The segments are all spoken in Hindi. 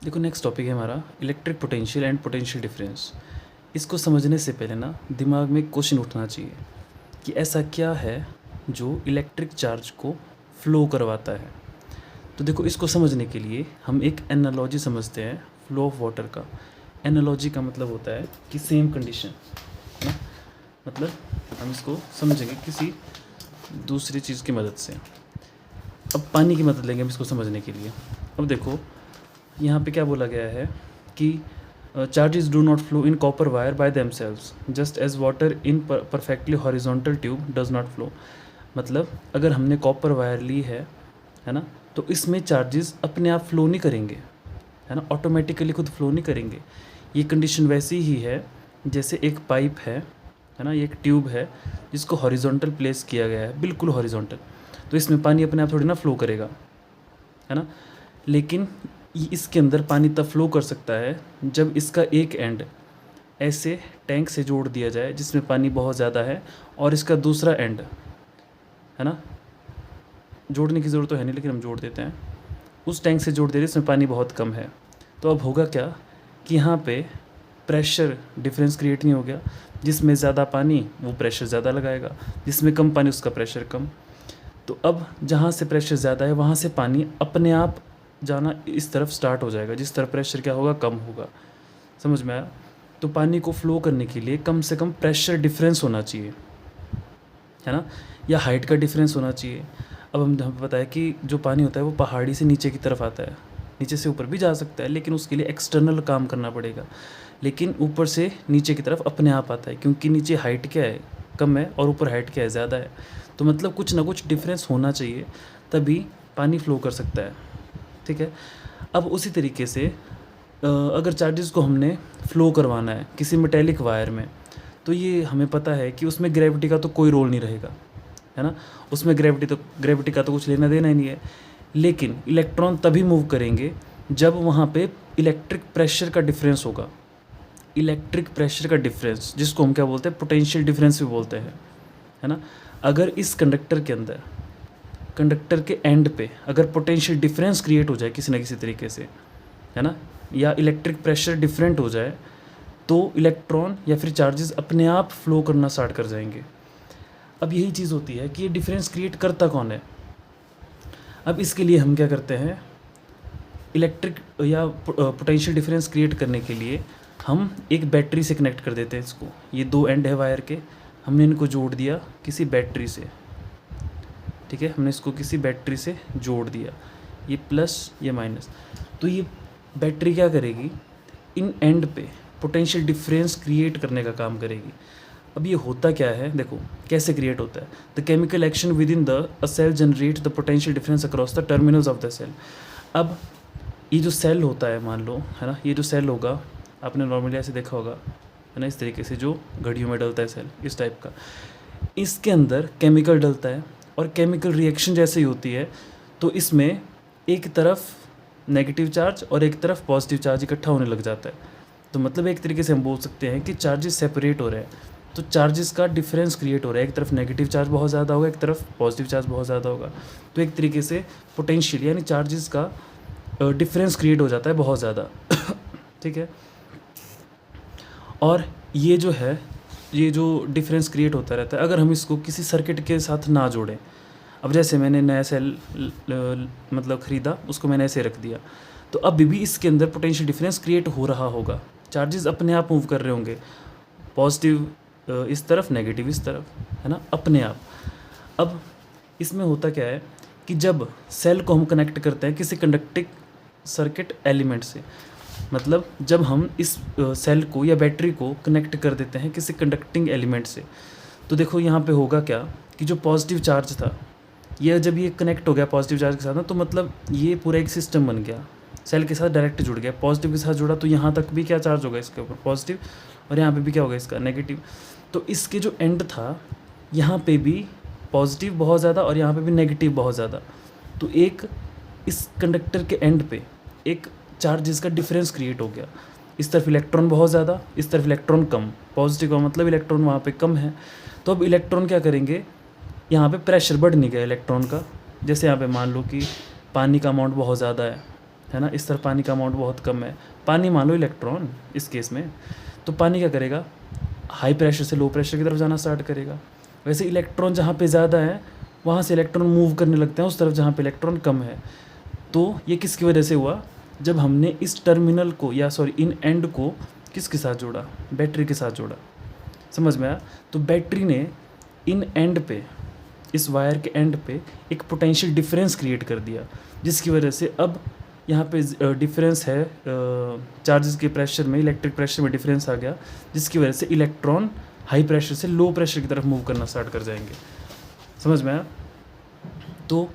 देखो नेक्स्ट टॉपिक है हमारा electric potential and potential difference. इसको समझने से पहले ना दिमाग में एक क्वेश्चन उठना चाहिए कि ऐसा क्या है जो इलेक्ट्रिक चार्ज को फ्लो करवाता है। तो देखो इसको समझने के लिए हम एक एनालॉजी समझते हैं फ्लो ऑफ वाटर का। एनालॉजी का मतलब होता है कि सेम कंडीशन है ना, मतलब हम इसको समझेंगे किसी दूसरी चीज़ की मदद से। अब पानी की मदद लेंगे हम इसको समझने के लिए। अब देखो यहाँ पे क्या बोला गया है कि charges do not flow in copper wire by themselves just as water in perfectly horizontal tube does not flow. मतलब अगर हमने कॉपर वायर ली है ना, तो इसमें चार्जेस अपने आप फ्लो नहीं करेंगे, है ना, ऑटोमेटिकली खुद फ्लो नहीं करेंगे। ये कंडीशन वैसी ही है जैसे एक पाइप है ना, ये एक ट्यूब है जिसको हॉरिजॉन्टल प्लेस किया गया है, बिल्कुल हॉरिजॉन्टल, तो इसमें पानी अपने आप थोड़ी ना फ्लो करेगा, है ना। लेकिन इसके अंदर पानी तब फ्लो कर सकता है जब इसका एक एंड ऐसे टैंक से जोड़ दिया जाए जिसमें पानी बहुत ज़्यादा है, और इसका दूसरा एंड, है ना, जोड़ने की ज़रूरत तो है नहीं लेकिन हम जोड़ देते हैं, उस टैंक से जोड़ दे रहे इसमें पानी बहुत कम है। तो अब होगा क्या कि यहाँ पे प्रेशर डिफरेंस क्रिएट नहीं हो गया, जिसमें ज़्यादा पानी वो प्रेशर ज़्यादा लगाएगा, जिसमें कम पानी उसका प्रेशर कम। तो अब जहाँ से प्रेशर ज़्यादा है वहाँ से पानी अपने आप जाना इस तरफ स्टार्ट हो जाएगा, जिस तरफ प्रेशर क्या होगा, कम होगा। समझ में आया? तो पानी को फ्लो करने के लिए कम से कम प्रेशर डिफरेंस होना चाहिए, है ना, या हाइट का डिफरेंस होना चाहिए। अब हमें पता है कि जो पानी होता है वो पहाड़ी से नीचे की तरफ आता है, नीचे से ऊपर भी जा सकता है लेकिन उसके लिए एक्सटर्नल काम करना पड़ेगा, लेकिन ऊपर से नीचे की तरफ अपने आप आता है क्योंकि नीचे हाइट क्या है, कम है, और ऊपर हाइट क्या है, ज़्यादा है। तो मतलब कुछ ना कुछ डिफरेंस होना चाहिए तभी पानी फ्लो कर सकता है, ठीक है। अब उसी तरीके से अगर चार्जेस को हमने फ़्लो करवाना है किसी मेटेलिक वायर में, तो ये हमें पता है कि उसमें ग्रेविटी का तो कोई रोल नहीं रहेगा, है ना, उसमें ग्रेविटी का तो कुछ लेना देना ही नहीं है। लेकिन इलेक्ट्रॉन तभी मूव करेंगे जब वहाँ पे इलेक्ट्रिक प्रेशर का डिफरेंस होगा। इलेक्ट्रिक प्रेशर का डिफरेंस जिसको हम क्या बोलते हैं, पोटेंशियल डिफरेंस भी बोलते हैं, है ना। अगर इस कंडक्टर के अंदर, कंडक्टर के एंड पे अगर पोटेंशियल डिफरेंस क्रिएट हो जाए किसी न किसी तरीके से, है ना, या इलेक्ट्रिक प्रेशर डिफरेंट हो जाए, तो इलेक्ट्रॉन या फिर चार्जेस अपने आप फ्लो करना स्टार्ट कर जाएंगे। अब यही चीज़ होती है कि ये डिफरेंस क्रिएट करता कौन है। अब इसके लिए हम क्या करते हैं, इलेक्ट्रिक या पोटेंशियल डिफरेंस क्रिएट करने के लिए हम एक बैटरी से कनेक्ट कर देते हैं इसको। ये दो एंड है वायर के, हमने इनको जोड़ दिया किसी बैटरी से, ठीक है, हमने इसको किसी बैटरी से जोड़ दिया, ये प्लस ये माइनस। तो ये बैटरी क्या करेगी, इन एंड पे पोटेंशियल डिफरेंस क्रिएट करने का काम करेगी। अब ये होता क्या है, देखो कैसे क्रिएट होता है। The chemical action within the a cell generate the potential difference across the terminals of the cell. अब ये जो सेल होता है, मान लो, है ना, ये जो सेल होगा आपने नॉर्मली ऐसे देखा होगा, है ना, इस तरीके से जो घड़ियों में डलता है सेल, इस टाइप का, इसके अंदर केमिकल डलता है और केमिकल रिएक्शन जैसे ही होती है तो इसमें एक तरफ नेगेटिव चार्ज और एक तरफ पॉजिटिव चार्ज इकट्ठा होने लग जाता है। तो मतलब एक तरीके से हम बोल सकते हैं कि चार्जेस सेपरेट हो रहे हैं, तो चार्जेस का डिफरेंस क्रिएट हो रहा है, एक तरफ नेगेटिव चार्ज बहुत ज़्यादा होगा, एक तरफ पॉजिटिव चार्ज बहुत ज़्यादा होगा। तो एक तरीके से पोटेंशियल यानी चार्जेस का डिफरेंस क्रिएट हो जाता है बहुत ज़्यादा ठीक है। और ये जो है, ये जो डिफरेंस क्रिएट होता रहता है, अगर हम इसको किसी सर्किट के साथ ना जोड़ें, अब जैसे मैंने नया सेल मतलब ख़रीदा, उसको मैंने ऐसे रख दिया, तो अब भी इसके अंदर पोटेंशियल डिफरेंस क्रिएट हो रहा होगा, चार्जेस अपने आप मूव कर रहे होंगे, पॉजिटिव इस तरफ, नेगेटिव इस तरफ, है ना, अपने आप। अब इसमें होता क्या है कि जब सेल को हम कनेक्ट करते हैं किसी कंडक्टिंग सर्किट एलिमेंट से, मतलब जब हम इस सेल को या बैटरी को कनेक्ट कर देते हैं किसी कंडक्टिंग एलिमेंट से, तो देखो यहाँ पे होगा क्या कि जो पॉजिटिव चार्ज था, ये जब ये कनेक्ट हो गया पॉजिटिव चार्ज के साथ ना, तो मतलब ये पूरा एक सिस्टम बन गया, सेल के साथ डायरेक्ट जुड़ गया, पॉजिटिव के साथ जुड़ा, तो यहाँ तक भी क्या चार्ज होगा इसके ऊपर, पॉजिटिव, और यहाँ पे भी क्या होगा इसका, नेगेटिव। तो इसके जो एंड था यहाँ पे भी पॉजिटिव बहुत ज़्यादा और यहाँ पे भी नेगेटिव बहुत ज़्यादा। तो एक इस कंडक्टर के एंड पे एक चार्जेस का डिफरेंस क्रिएट हो गया, इस तरफ इलेक्ट्रॉन बहुत ज़्यादा, इस तरफ इलेक्ट्रॉन कम, पॉजिटिव का मतलब इलेक्ट्रॉन वहाँ पे कम है। तो अब इलेक्ट्रॉन क्या करेंगे, यहाँ पे प्रेशर बढ़ नहीं गया इलेक्ट्रॉन का, जैसे यहाँ पे मान लो कि पानी का अमाउंट बहुत ज़्यादा है ना। इस तरफ पानी का अमाउंट बहुत कम है, पानी मान लो इलेक्ट्रॉन इस केस में, तो पानी क्या करेगा, हाई प्रेशर से लो प्रेशर की तरफ जाना स्टार्ट करेगा। वैसे इलेक्ट्रॉन जहाँ पे ज़्यादा है वहाँ से इलेक्ट्रॉन मूव करने लगते हैं उस तरफ जहाँ पे इलेक्ट्रॉन कम है। तो ये किसकी वजह से हुआ, जब हमने इस टर्मिनल को या सॉरी इन एंड को किसके साथ जोड़ा, बैटरी के साथ जोड़ा। समझ में आया। तो बैटरी ने इन एंड पे, इस वायर के एंड पे एक पोटेंशियल डिफरेंस क्रिएट कर दिया, जिसकी वजह से अब यहाँ पे डिफरेंस है चार्जेस के प्रेशर में, इलेक्ट्रिक प्रेशर में डिफरेंस आ गया, जिसकी वजह से इलेक्ट्रॉन हाई प्रेशर से लो प्रेशर की तरफ मूव करना स्टार्ट कर जाएंगे। समझ में आया। तो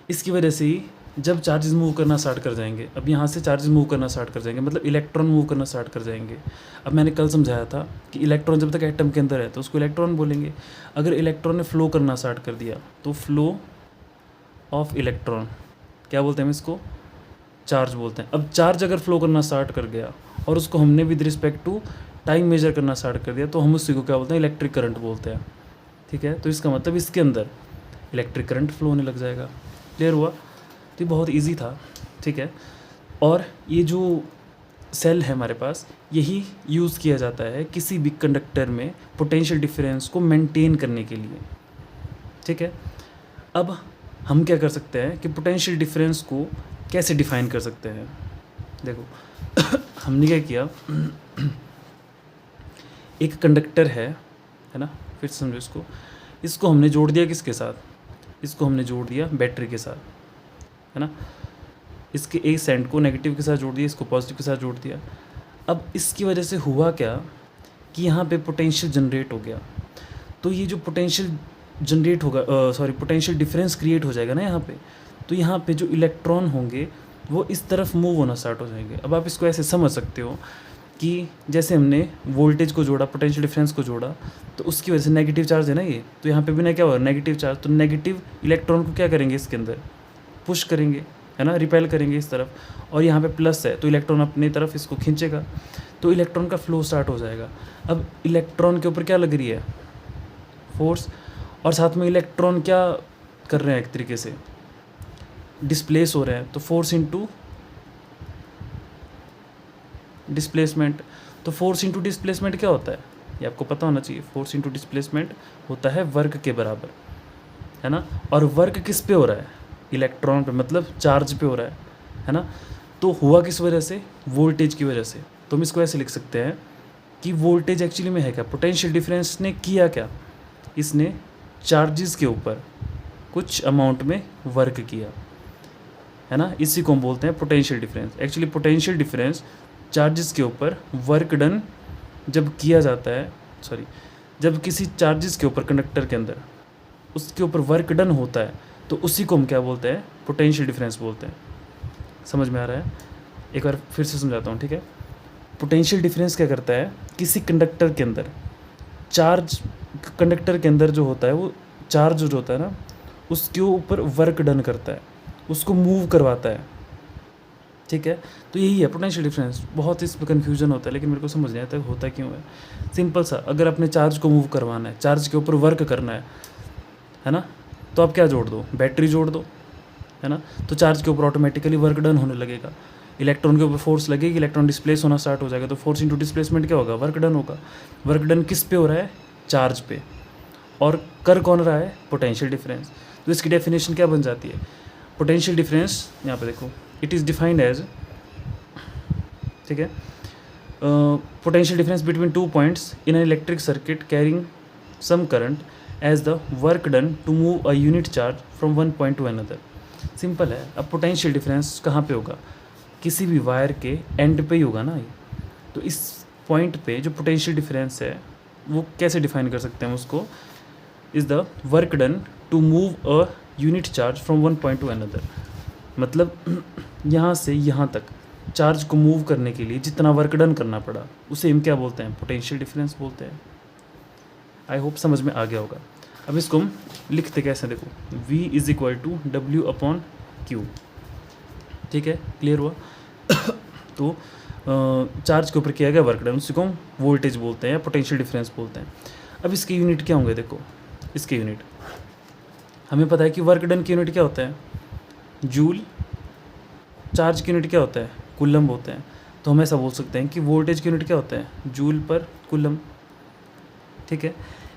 इसकी वजह से ही जब चार्जेस मूव करना स्टार्ट कर जाएंगे, अब यहाँ से चार्जेस मूव करना स्टार्ट कर जाएंगे, मतलब इलेक्ट्रॉन मूव करना स्टार्ट कर जाएंगे। अब मैंने कल समझाया था कि इलेक्ट्रॉन जब तक एटम के अंदर है तो उसको इलेक्ट्रॉन बोलेंगे। अगर इलेक्ट्रॉन ने फ्लो करना स्टार्ट कर दिया तो फ्लो ऑफ इलेक्ट्रॉन क्या बोलते हैं हम इसको, चार्ज बोलते हैं। अब चार्ज अगर फ्लो करना स्टार्ट कर गया और उसको हमने with respect to time measure करना स्टार्ट कर दिया तो हम उसी को क्या बोलते हैं, इलेक्ट्रिक करंट बोलते हैं। ठीक है, तो इसका मतलब इसके अंदर इलेक्ट्रिक करंट फ्लो होने लग जाएगा। क्लियर हुआ। तो ये बहुत इजी था। ठीक है, और ये जो सेल है हमारे पास, यही यूज़ किया जाता है किसी भी कंडक्टर में पोटेंशियल डिफरेंस को मेंटेन करने के लिए। ठीक है, अब हम क्या कर सकते हैं कि पोटेंशियल डिफरेंस को कैसे डिफाइन कर सकते हैं। देखो हमने क्या किया, एक कंडक्टर है ना, फिर समझो इसको हमने जोड़ दिया किसके साथ, इसको हमने जोड़ दिया बैटरी के साथ, है ना। इसके एक सेंड को नेगेटिव के साथ जोड़ दिया, इसको पॉजिटिव के साथ जोड़ दिया। अब इसकी वजह से हुआ क्या कि यहाँ पे पोटेंशियल जनरेट हो गया। तो ये जो पोटेंशियल जनरेट होगा, पोटेंशियल डिफरेंस क्रिएट हो जाएगा ना यहाँ पे, तो यहाँ पे जो इलेक्ट्रॉन होंगे वो इस तरफ मूव होना स्टार्ट हो जाएंगे। अब आप इसको ऐसे समझ सकते हो कि जैसे हमने वोल्टेज को जोड़ा, पोटेंशियल डिफरेंस को जोड़ा, तो उसकी वजह से नेगेटिव चार्ज है ना ये, तो यहाँ पे भी ना क्या होगा, नेगेटिव चार्ज। तो नेगेटिव इलेक्ट्रॉन को क्या करेंगे, इसके अंदर पुश करेंगे, है ना, रिपेल करेंगे इस तरफ, और यहाँ पे प्लस है तो इलेक्ट्रॉन अपनी तरफ इसको खींचेगा, तो इलेक्ट्रॉन का फ्लो स्टार्ट हो जाएगा। अब इलेक्ट्रॉन के ऊपर क्या लग रही है, फोर्स, और साथ में इलेक्ट्रॉन क्या कर रहे हैं, एक तरीके से डिस्प्लेस हो रहे हैं, तो फोर्स इनटू डिस्प्लेसमेंट। तो फोर्स इनटू डिस्प्लेसमेंट क्या होता है, ये आपको पता होना चाहिए। फोर्स इनटू डिस्प्लेसमेंट होता है वर्क के बराबर, है ना। और वर्क किस पे हो रहा है, इलेक्ट्रॉन पे, मतलब चार्ज पे हो रहा है ना। तो हुआ किस वजह से, वोल्टेज की वजह से। तो हम इसको ऐसे लिख सकते हैं कि वोल्टेज एक्चुअली में है क्या, पोटेंशियल डिफरेंस ने किया क्या, इसने चार्जेस के ऊपर कुछ अमाउंट में वर्क किया, है ना। इसी को हम बोलते हैं potential difference. Actually potential difference charges के ऊपर वर्क डन जब किया जाता है, जब किसी चार्जेस के ऊपर कंडक्टर के अंदर उसके ऊपर वर्क डन होता है, तो उसी को हम क्या बोलते हैं, पोटेंशियल डिफरेंस बोलते हैं। समझ में आ रहा है। एक बार फिर से समझाता हूँ, ठीक है। पोटेंशियल डिफरेंस क्या करता है, किसी कंडक्टर के अंदर चार्ज, कंडक्टर के अंदर जो होता है वो चार्ज जो होता है ना, उसके ऊपर वर्क डन करता है, उसको मूव करवाता है। ठीक है, तो यही है पोटेंशियल डिफरेंस। बहुत इसमें कन्फ्यूजन होता है, लेकिन मेरे को समझ नहीं आता होता क्यों है। सिंपल सा, अगर अपने चार्ज को मूव करवाना है, चार्ज के ऊपर वर्क करना है ना, तो आप क्या जोड़ दो, बैटरी जोड़ दो, है ना। तो चार्ज के ऊपर ऑटोमेटिकली वर्क डन होने लगेगा, इलेक्ट्रॉन के ऊपर फोर्स लगेगी, इलेक्ट्रॉन डिस्प्लेस होना स्टार्ट हो जाएगा, तो फोर्स इंटू डिस्प्लेसमेंट क्या होगा, वर्क डन होगा। वर्क डन किस पे हो रहा है, चार्ज पे, और कर कौन रहा है, पोटेंशियल डिफरेंस। तो इसकी डेफिनेशन क्या बन जाती है, पोटेंशियल डिफरेंस, यहाँ पे देखो, इट इज़ डिफाइंड एज, ठीक है, potential difference between 2 points in an electric circuit carrying some current as the work done to move a unit charge from one point to another. Simple है। अब पोटेंशियल डिफरेंस कहाँ पे होगा, किसी भी वायर के एंड पे ही होगा ना ये। तो इस पॉइंट पे जो पोटेंशियल डिफरेंस है वो कैसे डिफाइन कर सकते हैं उसको, is the work done to move a unit charge from one point to another. मतलब यहाँ से यहाँ तक चार्ज को मूव करने के लिए जितना वर्क डन करना पड़ा उसे हम क्या बोलते हैं, पोटेंशियल डिफरेंस बोलते हैं। आई होप समझ में आ गया होगा। अब इसको हम लिखते कैसे, देखो, V is equal to W upon Q। ठीक है, क्लियर हुआ। तो चार्ज के ऊपर किया गया वर्क डन, उसी को हम वोल्टेज बोलते हैं या पोटेंशियल डिफरेंस बोलते हैं। अब इसके यूनिट क्या होंगे, देखो, इसके यूनिट हमें पता है कि वर्क डन की यूनिट क्या होता है, जूल चार्ज की यूनिट क्या होता है, कूलम होते हैं, तो हम ऐसा बोल सकते हैं कि वोल्टेज की यूनिट क्या होता है, जूल पर कूलम, ठीक है।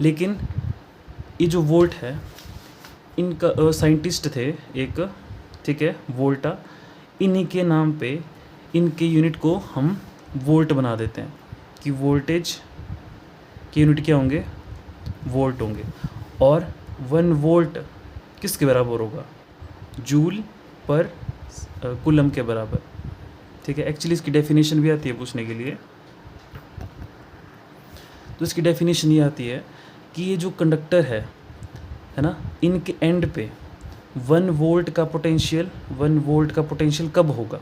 लेकिन ये जो वोल्ट है, इनका साइंटिस्ट थे एक, ठीक है, वोल्टा, इन्हीं के नाम पे इनके यूनिट को हम वोल्ट बना देते हैं कि वोल्टेज की यूनिट क्या होंगे, वोल्ट होंगे। और 1 वोल्ट किसके बराबर होगा, जूल पर कूलम के बराबर, ठीक है। एक्चुअली इसकी डेफिनेशन भी आती है पूछने के लिए, तो इसकी डेफिनेशन ये आती है कि ये जो कंडक्टर है ना, इनके एंड पे 1 वोल्ट का पोटेंशियल, 1 वोल्ट का पोटेंशियल कब होगा,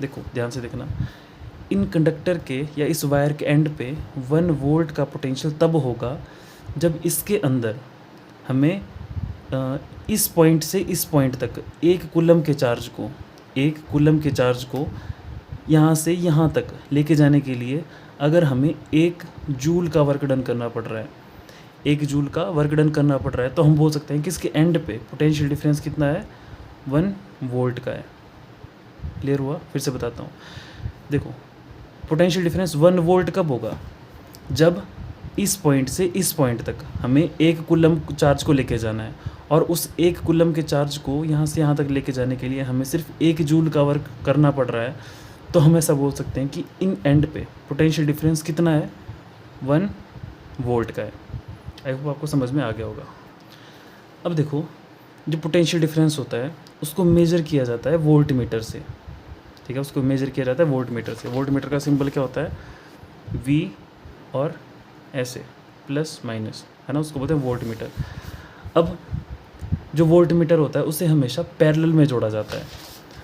देखो ध्यान से देखना, इन कंडक्टर के या इस वायर के एंड पे 1 वोल्ट का पोटेंशियल तब होगा जब इसके अंदर हमें इस पॉइंट से इस पॉइंट तक एक कूलम के चार्ज को यहाँ से यहाँ तक लेके जाने के लिए अगर हमें 1 जूल का वर्क डन करना पड़ रहा है, 1 जूल का वर्क डन करना पड़ रहा है, तो हम बोल सकते हैं कि इसके एंड पे पोटेंशियल डिफरेंस कितना है, 1 वोल्ट का है। क्लियर हुआ, फिर से बताता हूँ, देखो पोटेंशियल डिफरेंस 1 वोल्ट कब होगा, जब इस पॉइंट से इस पॉइंट तक हमें 1 कूलम चार्ज को लेके जाना है, और उस 1 कूलम के चार्ज को यहाँ से यहाँ तक लेके जाने के लिए हमें सिर्फ 1 जूल का वर्क करना पड़ रहा है, तो हम ऐसा बोल सकते हैं कि इन एंड पे पोटेंशियल डिफरेंस कितना है, 1 वोल्ट का है। आई होप आपको समझ में आ गया होगा। अब देखो, जो पोटेंशियल डिफरेंस होता है उसको मेजर किया जाता है वोल्ट मीटर से, ठीक है, उसको मेजर किया जाता है वोल्ट मीटर से। वोल्ट मीटर का सिंबल क्या होता है, V और ऐसे प्लस माइनस, है ना, उसको बोलते हैं वोल्ट मीटर। अब जो वोल्ट मीटर होता है उसे हमेशा पैरेलल में जोड़ा जाता है।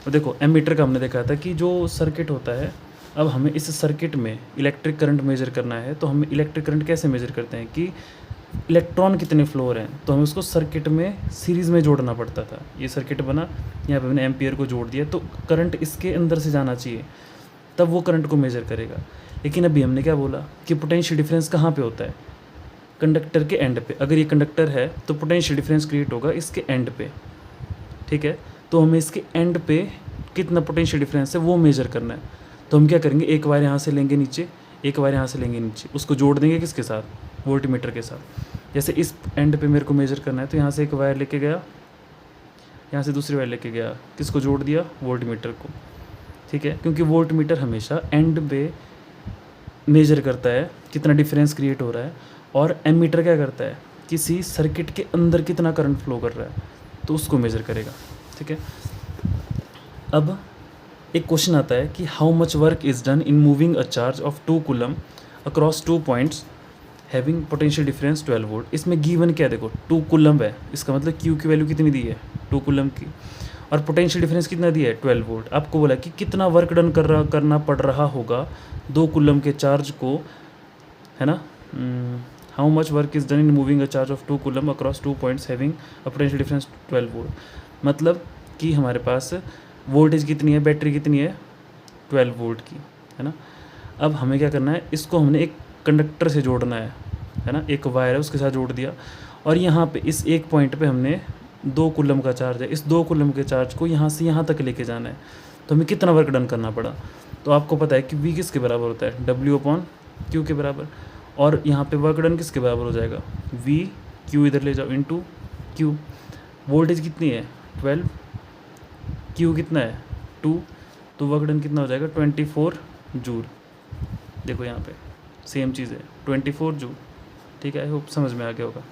और देखो एमीटर का हमने देखा था कि जो सर्किट होता है, अब हमें इस सर्किट में इलेक्ट्रिक करंट मेजर करना है, तो हम इलेक्ट्रिक करंट कैसे मेजर करते हैं कि इलेक्ट्रॉन कितने फ्लो हो रहे हैं, तो हमें उसको सर्किट में सीरीज़ में जोड़ना पड़ता था। ये सर्किट बना, यहाँ पे मैंने एम्पियर को जोड़ दिया, तो करंट इसके अंदर से जाना चाहिए, तब वो करंट को मेजर करेगा। लेकिन अभी हमने क्या बोला कि पोटेंशियल डिफरेंस कहाँ पे होता है, कंडक्टर के एंड पे। अगर ये कंडक्टर है तो पोटेंशियल डिफरेंस क्रिएट होगा इसके एंड पे, ठीक है। तो हमें इसके एंड पे कितना पोटेंशियल डिफरेंस है वो मेजर करना है। तो हम क्या करेंगे, एक वायर यहाँ से लेंगे नीचे, एक वायर यहाँ से लेंगे नीचे, उसको जोड़ देंगे किसके साथ, वोल्ट मीटर के साथ। जैसे इस एंड पे मेरे को मेजर करना है, तो यहाँ से एक वायर लेके गया, यहाँ से दूसरी वायर लेके गया, किसको जोड़ दिया, वोल्ट मीटर को, ठीक है। क्योंकि वोल्ट मीटर हमेशा एंड पे मेजर करता है कितना डिफरेंस क्रिएट हो रहा है, और एमीटर क्या करता है, किसी सर्किट के अंदर कितना करंट फ्लो कर रहा है, तो उसको मेजर करेगा, ठीक है। अब एक क्वेश्चन आता है कि how much work is done in moving a charge of 2 coulomb across 2 points having potential difference 12 volt. इसमें गिवन क्या है, देखो 2 कूलम है, इसका मतलब Q की वैल्यू कितनी दी है, 2 कूलम की, और पोटेंशियल डिफरेंस कितना दिया है, 12 वोल्ट। आपको बोला कि कितना वर्क डन करना पड़ रहा होगा 2 कूलम के चार्ज को, है ना। How much work is done in moving a charge of 2 coulomb across 2 points having a potential difference 12 volt. मतलब कि हमारे पास वोल्टेज कितनी है, बैटरी कितनी है, 12 वोल्ट की, है ना। अब हमें क्या करना है, इसको हमने एक कंडक्टर से जोड़ना है ना, एक वायर है उसके साथ जोड़ दिया, और यहाँ पे इस एक पॉइंट पे हमने 2 कूलम का चार्ज है, इस 2 कूलम के चार्ज को यहाँ से यहाँ तक लेके जाना है, तो हमें कितना वर्क डन करना पड़ा। तो आपको पता है कि V किसके बराबर होता है, W/Q के बराबर, और यहाँ पे वर्क डन किसके बराबर हो जाएगा, V Q इधर ले जाओ इंटू Q। वोल्टेज कितनी है 12, Q कितना है 2, तो वर्क डन कितना हो जाएगा 24 जूल। देखो यहाँ पे सेम चीज़ है 24 जूल, ठीक है। आई होप समझ में आ गया होगा।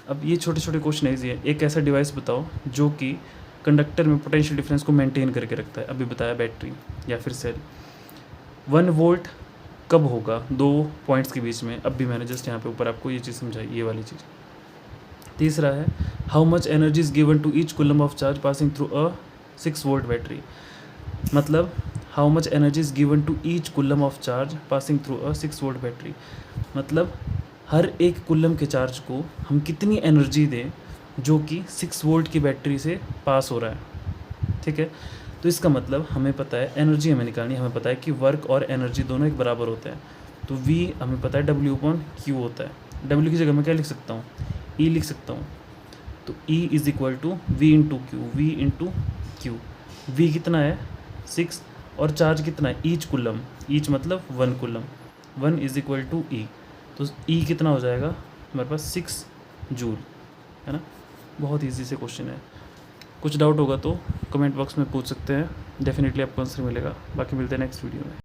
अब ये छोटे छोटे क्वेश्चन है, एक ऐसा डिवाइस बताओ जो कि कंडक्टर में पोटेंशियल डिफरेंस को मेंटेन करके रखता है। अभी बताया बैटरी या फिर सेल। 1 वोल्ट कब होगा 2 पॉइंट्स के बीच में, अब भी मैंने जस्ट यहाँ पे ऊपर आपको ये चीज़ समझाई, ये वाली चीज़। तीसरा है how much energy is given to each coulomb of charge passing through a 6 volt battery. मतलब how much energy is given to each coulomb of charge passing through a 6 volt battery. मतलब हर एक कूलम के चार्ज को हम कितनी एनर्जी दें जो कि 6 वोल्ट की बैटरी से पास हो रहा है, ठीक है। तो इसका मतलब हमें पता है एनर्जी हमें निकालनी है, हमें पता है कि वर्क और एनर्जी दोनों एक बराबर होते हैं। तो V हमें पता है W/Q होता है। W की जगह मैं क्या लिख सकता हूँ, E लिख सकता हूँ। तो E = V × Q, V × Q। V कितना है 6 और चार्ज कितना है ईच कुलम, ईच मतलब 1 कुलम, 1 इज इक्वल टू ई, तो ई कितना हो जाएगा हमारे पास 6 जूल, है ना। बहुत ईजी से क्वेश्चन है। कुछ डाउट होगा तो कमेंट बॉक्स में पूछ सकते हैं, डेफिनेटली आपको आंसर मिलेगा। बाकी मिलते हैं नेक्स्ट वीडियो में।